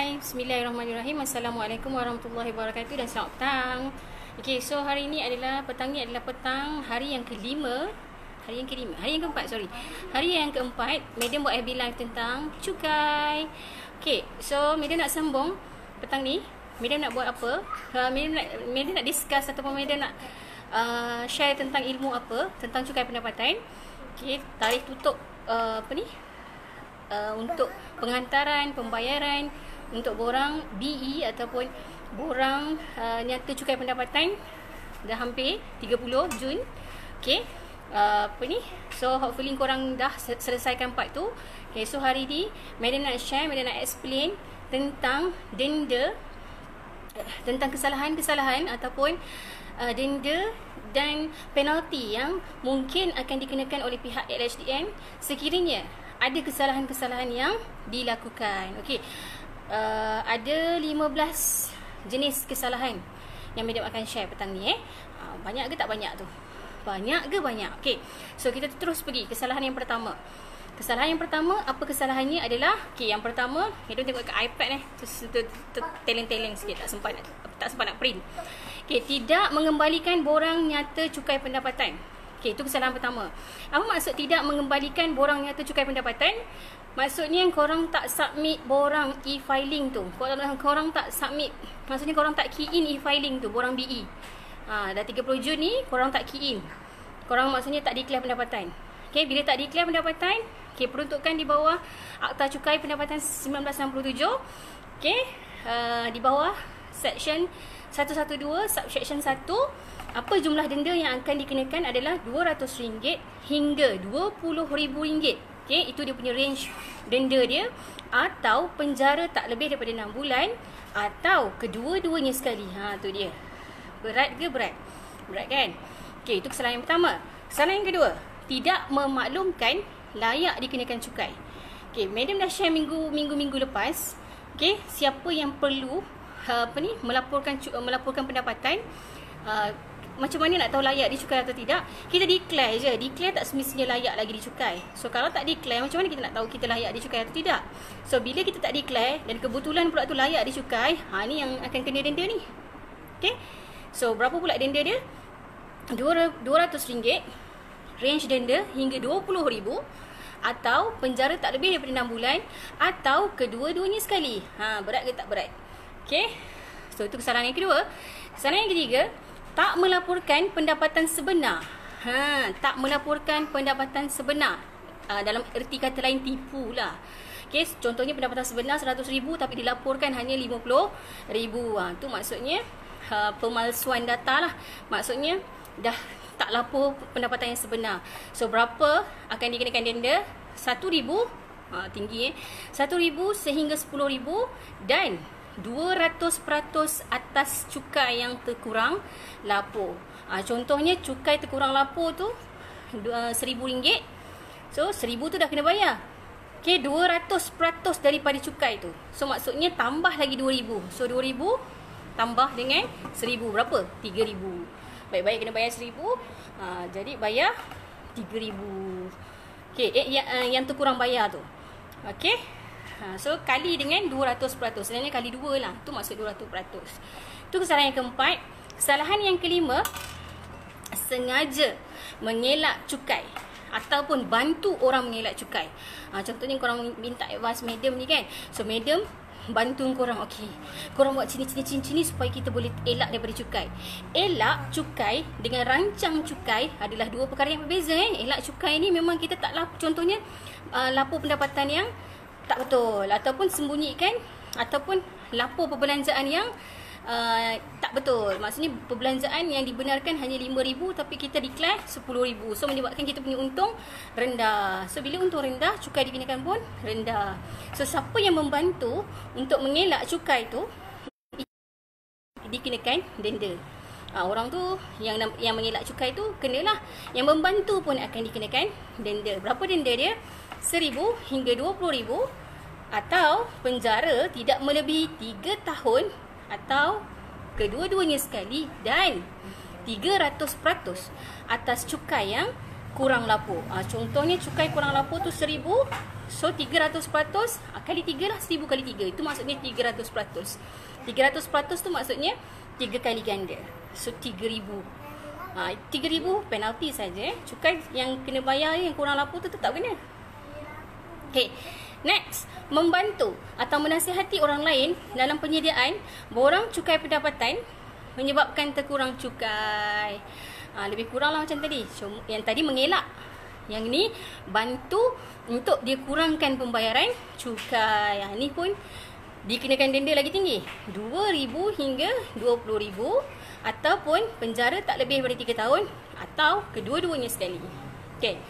Hai, bismillahirrahmanirrahim. Assalamualaikum warahmatullahi wabarakatuh dan selamat petang. Okey, so hari ni adalah petang petang hari yang kelima. Hari yang keempat, sorry. Hari yang keempat, Madam buat FB live tentang cukai. Okey, so Madam nak sambung petang ni. Madam nak buat apa? Madam nak discuss ataupun Madam nak share tentang ilmu apa? Tentang cukai pendapatan. Okey, tarikh tutup untuk pengantaran, pembayaran untuk borang BE ataupun borang nyata cukai pendapatan dah hampir 30 Jun. Okey. So hopefully korang dah selesaikan part tu. Okay, so hari ni Madam nak share, Madam nak explain tentang denda, tentang kesalahan-kesalahan ataupun denda dan penalti yang mungkin akan dikenakan oleh pihak LHDN sekiranya ada kesalahan-kesalahan yang dilakukan. Okey. Ada 15 jenis kesalahan yang Madam akan share petang ni. Banyak ke tak banyak tu? Banyak ke banyak? Okey. So kita terus pergi kesalahan yang pertama. Kesalahan yang pertama, apa kesalahannya adalah, okey, yang pertama, Madam tengok kat iPad teleng-teleng sikit, tak sempat nak print. Okey, tidak mengembalikan borang nyata cukai pendapatan. Okey, itu kesalahan pertama. Apa maksud tidak mengembalikan borang nyata cukai pendapatan? Maksudnya korang tak submit borang e-filing tu. Korang tak submit, maksudnya korang tak key in e-filing tu, borang BE. Dah 30 Jun ni, korang tak key in. Korang maksudnya tak declare pendapatan. Okey, bila tak declare pendapatan, okey, peruntukan di bawah Akta Cukai Pendapatan 1967. Okey, di bawah section 112 subsection 1, apa jumlah denda yang akan dikenakan adalah RM200 hingga RM20,000. Okey, itu dia punya range denda dia, atau penjara tak lebih daripada 6 bulan atau kedua-duanya sekali. Tu dia. Berat ke berat? Berat kan? Okey, itu kesalahan yang pertama. Kesalahan yang kedua, tidak memaklumkan layak dikenakan cukai. Okey, Madam dah share minggu lepas. Okey, siapa yang perlu melaporkan pendapatan, macam mana nak tahu layak dicukai atau tidak? Kita declare je. Declare tak semestinya layak lagi dicukai. So kalau tak declare, macam mana kita nak tahu kita layak dicukai atau tidak? So bila kita tak declare dan kebetulan pula tu layak dicukai, ni yang akan kena denda ni. Okay. So berapa pula denda dia? RM200, range denda hingga RM20,000, atau penjara tak lebih daripada 6 bulan atau kedua-duanya sekali. Berat ke tak berat? Okay. So itu kesalahan yang kedua. Kesalahan yang ketiga, tak melaporkan pendapatan sebenar. Tak melaporkan pendapatan sebenar. Dalam erti kata lain, tipu lah. Okay, contohnya pendapatan sebenar RM100,000 tapi dilaporkan hanya RM50,000. Tu maksudnya pemalsuan data lah. Maksudnya dah tak lapor pendapatan yang sebenar. So berapa akan dikenakan denda? RM1,000, tinggi RM1,000 sehingga RM10,000 dan 200% atas cukai yang terkurang lapor. Contohnya cukai terkurang lapor tu RM1,000. So RM1,000 tu dah kena bayar. Okay, 200% daripada cukai tu. So maksudnya tambah lagi RM2,000. So RM2,000 tambah dengan RM1,000, berapa? RM3,000. Baik-baik kena bayar RM1,000. Jadi bayar RM3,000. Okay, yang terkurang bayar tu. Okay. So kali dengan 200%. Sebenarnya kali 2 lah. Tu maksud 200%. Tu kesalahan yang keempat. Kesalahan yang kelima, sengaja mengelak cukai ataupun bantu orang mengelak cukai. Contohnya korang minta advice Madam ni kan. So Madam bantu korang, okey, korang buat cini supaya kita boleh elak daripada cukai. Elak cukai dengan rancang cukai adalah dua perkara yang berbeza kan. Elak cukai ni memang kita tak lapor, contohnya lapor pendapatan yang tak betul, ataupun sembunyikan, ataupun lapor perbelanjaan yang tak betul. Maksudnya perbelanjaan yang dibenarkan hanya RM5,000 tapi kita declare RM10,000. So menyebabkan kita punya untung rendah. So bila untung rendah, cukai dikenakan pun rendah. So siapa yang membantu untuk mengelak cukai tu dikenakan denda. Orang tu yang mengelak cukai tu kenalah. Yang membantu pun akan dikenakan denda. Berapa denda dia? RM1,000 hingga RM20,000, atau penjara tidak melebihi 3 tahun atau kedua-duanya sekali, dan 300% atas cukai yang kurang lapor. Contohnya cukai kurang lapor tu RM1,000. So 300% kali 3 lah, 1000 kali 3. Itu maksudnya 300%. 300% tu maksudnya 3 kali ganda. So 3000. 3,000 penalti saja. Cukai yang kena bayar yang kurang lapor tu tetap kena. Okay. Next, membantu atau menasihati orang lain dalam penyediaan borang cukai pendapatan menyebabkan terkurang cukai. Lebih kurang lah macam tadi. Yang tadi mengelak. Yang ni bantu untuk dia kurangkan pembayaran cukai. Ni pun dikenakan denda lagi tinggi, 2,000 hingga 20,000 ataupun penjara tak lebih daripada 3 tahun atau kedua-duanya sekali. Okay.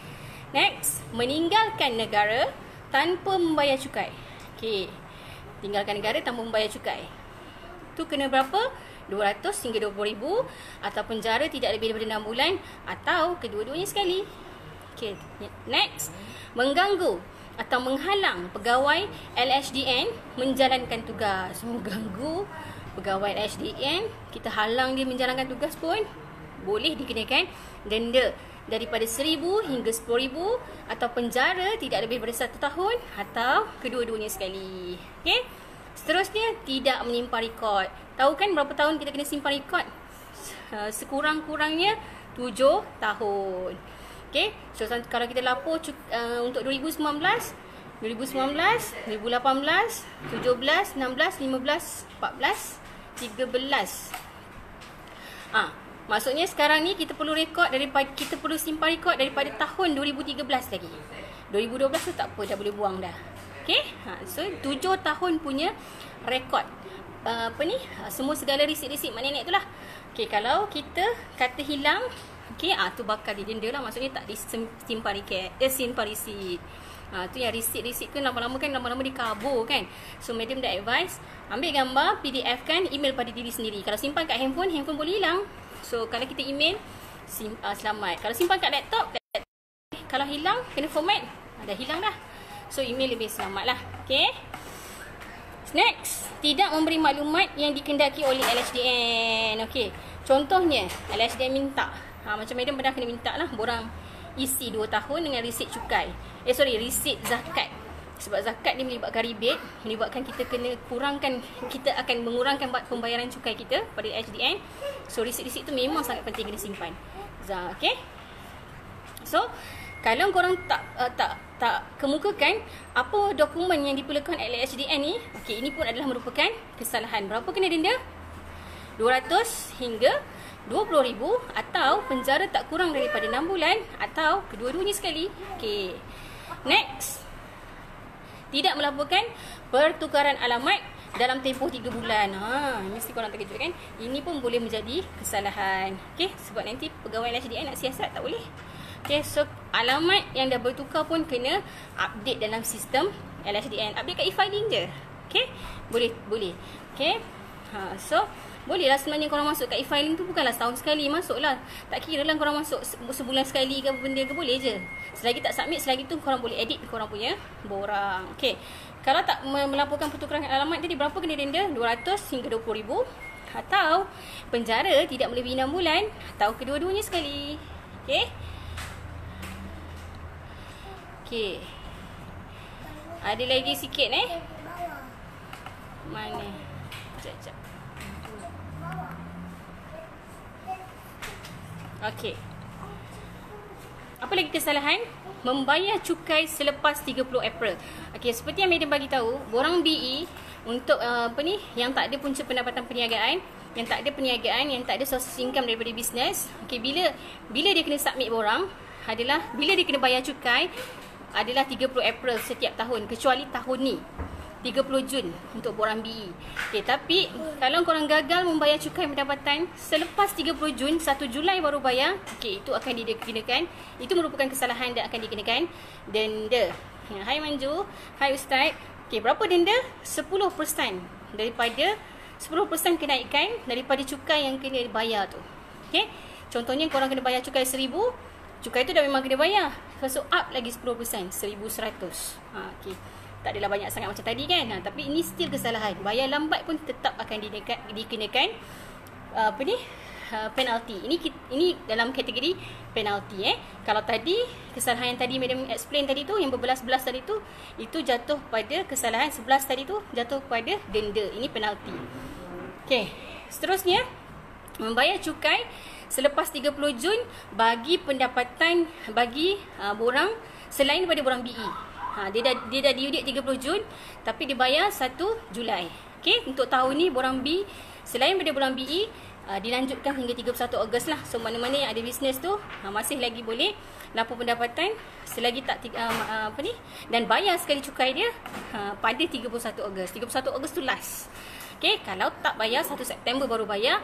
Next, meninggalkan negara tanpa membayar cukai. Okay. Tinggalkan negara tanpa membayar cukai. Tu kena berapa? 200 hingga 20,000 atau penjara tidak lebih daripada 6 bulan atau kedua-duanya sekali. Okay. Next, mengganggu atau menghalang pegawai LHDN menjalankan tugas. Mengganggu pegawai LHDN, kita halang dia menjalankan tugas pun boleh dikenakan denda daripada 1,000 hingga 10,000 atau penjara tidak lebih daripada 1 tahun atau kedua-duanya sekali. Okay. Seterusnya, tidak menyimpan rekod. Tahu kan berapa tahun kita kena simpan rekod? Sekurang-kurangnya 7 tahun. Okay. So kalau kita lapor untuk 2019, 2018, 17, 16, 15, 14, 13. Maksudnya sekarang ni kita perlu simpan rekod daripada tahun 2013 lagi. 2012 tu tak apa, dah boleh buang dah. Okay. So 7 tahun punya rekod. Semua segala risit-risit mak nenek tu lah. Okay, kalau kita kata hilang, okay, tu bakal didenda lah. Maksudnya tak disimpan risit. Tu yang risit-risit tu lama-lama dikabur kan. So madam dah advise, ambil gambar, PDF kan, email pada diri sendiri. Kalau simpan kat handphone boleh hilang. So kalau kita email, selamat. Kalau simpan kat laptop, kalau hilang kena format, dah hilang dah. So email lebih selamat lah. Okay. Next, tidak memberi maklumat yang dikendaki oleh LHDN. Okay. Contohnya LHDN minta, macam madam pernah kena minta lah, borang isi 2 tahun dengan risit cukai. Risit zakat. Sebab zakat dia melibatkan rebate, melibatkan kita akan mengurangkan pembayaran cukai kita pada LHDN. So risit-risit tu memang sangat penting kena simpan. Okay. So kalau korang tak kemukakan apa dokumen yang diperlukan oleh LHDN ni, okay, ini pun adalah merupakan kesalahan. Berapa kena denda? 200 hingga 20,000 atau penjara tak kurang daripada 6 bulan atau kedua-duanya sekali. Okay. Next, tidak melaporkan pertukaran alamat dalam tempoh 3 bulan. Mesti korang terkejut kan? Ini pun boleh menjadi kesalahan. Okay, sebab nanti pegawai LHDN nak siasat tak boleh. Okay, so alamat yang dah bertukar pun kena update dalam sistem LHDN. Update kat e-filing je. Okay, boleh. Okay, so bolehlah sebenarnya korang masuk kat e-filing tu, bukanlah setahun sekali masuklah. Tak kira lah korang masuk sebulan sekali ke apa benda ke, boleh je. Selagi tak submit, selagi tu korang boleh edit korang punya borang. Okay, kalau tak melaporkan pertukaran alamat tadi, berapa kena denda? 200 hingga 20,000 atau penjara tidak melebihi 6 bulan atau kedua-duanya sekali. Okay. Okay. Ada lagi sikit mana? Sekejap. Okey. Apa lagi kesalahan? Membayar cukai selepas 30 April. Okey, seperti yang madam bagi tahu, borang BE untuk yang tak ada punca pendapatan perniagaan, yang tak ada perniagaan, yang tak ada source income daripada bisnes. Okey, bila dia kena submit borang adalah bila dia kena bayar cukai adalah 30 April setiap tahun, kecuali tahun ni 30 Jun untuk borang BE. Okay, tapi kalau korang gagal membayar cukai pendapatan selepas 30 Jun, 1 Julai baru bayar, okay, itu akan dikenakan. Itu merupakan kesalahan dan akan dikenakan denda. Hai Manju, hai Ustaz. Okay, berapa denda? 10% daripada 10% kenaikan daripada cukai yang kena bayar tu. Okay, contohnya korang kena bayar cukai 1,000, cukai tu dah memang kena bayar. So up lagi 10%, 1,100. Okay. Tak adalah banyak sangat macam tadi kan. Tapi ini still kesalahan. Bayar lambat pun tetap akan dikenakan penalti. Ini dalam kategori penalti. Kalau tadi kesalahan yang tadi Madam explain tadi tu, yang berbelas-belas tadi tu, itu jatuh pada kesalahan 11 tadi tu, jatuh pada denda. Ini penalti. Okey, seterusnya membayar cukai selepas 30 Jun bagi pendapatan bagi borang selain daripada borang BE. Dia dah diaudit 30 Jun tapi dibayar 1 Julai. Okey, untuk tahun ni borang B selain daripada borang BE dilanjutkan hingga 31 Ogos lah. So mana-mana yang ada bisnes tu masih lagi boleh lapor pendapatan selagi tak dan bayar sekali cukai dia pada 31 Ogos. 31 Ogos tu last. Okey, kalau tak bayar 1 September baru bayar,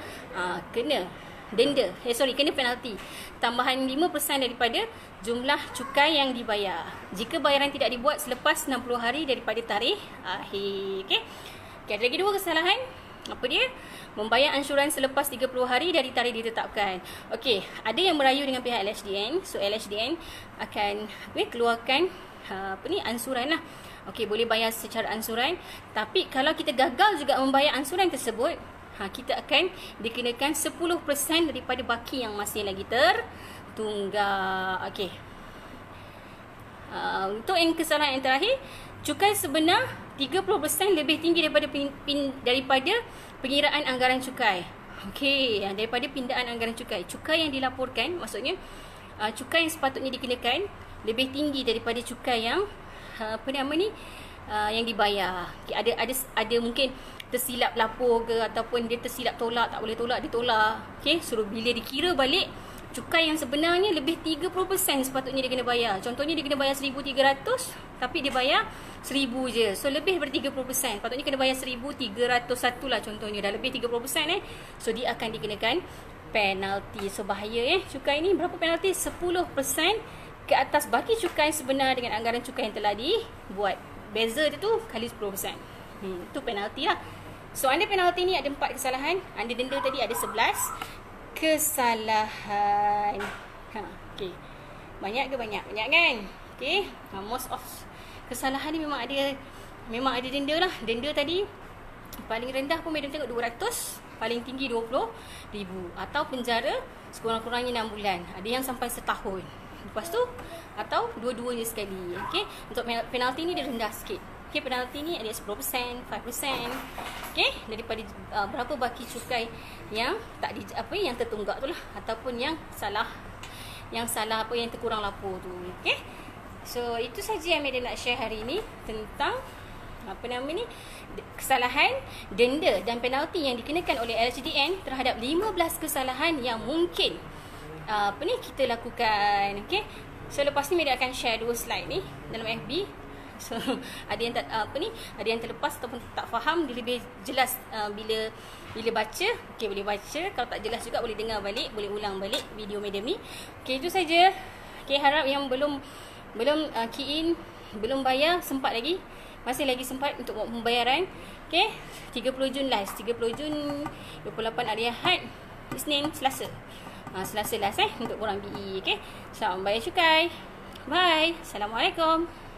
kena denda. Kena penalti. Tambahan 5% daripada jumlah cukai yang dibayar. Jika bayaran tidak dibuat selepas 60 hari daripada tarikh akhir. Okey. Ada lagi 2 kesalahan. Apa dia? Membayar ansuran selepas 30 hari dari tarikh ditetapkan. Okey, ada yang merayu dengan pihak LHDN. So LHDN akan keluarkan ansuran lah. Okey, boleh bayar secara ansuran. Tapi kalau kita gagal juga membayar ansuran tersebut, kita akan dikenakan 10% daripada baki yang masih lagi tertunggak. Okey. Untuk yang kesalahan yang terakhir, cukai sebenar 30% lebih tinggi daripada pengiraan anggaran cukai. Okey, daripada pindaan anggaran cukai. Cukai yang dilaporkan, maksudnya cukai yang sepatutnya dikenakan lebih tinggi daripada cukai yang yang dibayar. Okay, ada mungkin tersilap lapor ke, ataupun dia tersilap tolak, tak boleh tolak, dia tolak. Okey, suruh bila dikira balik, cukai yang sebenarnya lebih 30% sepatutnya dia kena bayar. Contohnya dia kena bayar 1,300 tapi dia bayar 1,000 je. So lebih daripada 30%. Patutnya kena bayar 1,301 lah contohnya. Dah lebih 30% So dia akan dikenakan penalti. So bahaya cukai ni. Berapa penalti? 10% ke atas baki cukai sebenar dengan anggaran cukai yang telah dibuat. Beza dia tu kali 10%. Itu penalti lah. So anda penalti ni ada 4 kesalahan. Anda denda tadi ada 11 kesalahan. Okey. Banyak ke banyak? Banyak kan? Okey. Most of kesalahan ni memang ada denda lah. Denda tadi paling rendah pun Madam tengok 200, paling tinggi 20,000 atau penjara sekurang-kurangnya 6 bulan. Ada yang sampai setahun. Lepas tu atau dua-duanya sekali. Okey. Untuk penalti ni dia rendah sikit. Okey, penalti ni ada 10%, 5%. Okey, daripada berapa baki cukai yang tak yang tertunggak tu lah, ataupun yang salah yang terkurang lapor tu. Okey. So itu saja yang Madam nak share hari ini tentang kesalahan, denda dan penalti yang dikenakan oleh LHDN terhadap 15 kesalahan yang mungkin kita lakukan. Okey. So lepas ni Madam akan share 2 slide ni dalam FB. So ada yang ada yang terlepas ataupun tak faham, dia lebih jelas bila baca. Okey, boleh baca. Kalau tak jelas juga boleh dengar balik, boleh ulang balik video Madam ni. Okey, itu saja. Okey, harap yang belum key in, belum bayar, sempat lagi. Masih lagi sempat untuk pembayaran. Okey, 30 Jun last. 30 Jun 28 hari Ahad, Isnin, Selasa. Selasa last untuk orang BE. Okey. Selamat bayar cukai. Bye. Assalamualaikum.